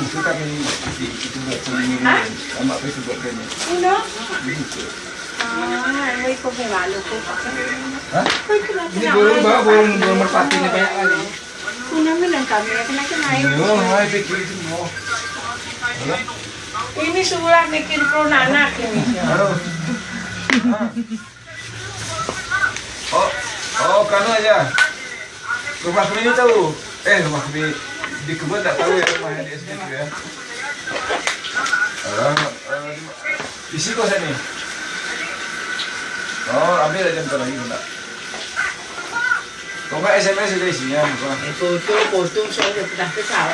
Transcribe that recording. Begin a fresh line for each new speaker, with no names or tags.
Kita itu buat sendiri. Sama apa itu buat kayaknya?
Ano? May ko pinalo ko pa.
Hah? Ini belum merpati ni banyak kali.
Una mo lang kami, kinain.
Ay, pikir itu mo.
Ini sulat ni Kinpro na anak ini.
Oh, kanu aja. Rumah kami ini tahu. Rumah kami di kebun tak tahu ya rumahnya di SD itu ya. Isi kok sini. Oh, ambil aja bentar lagi bentar. Kok nggak SMS sudah isinya?
Foto, soalnya sudah kesal.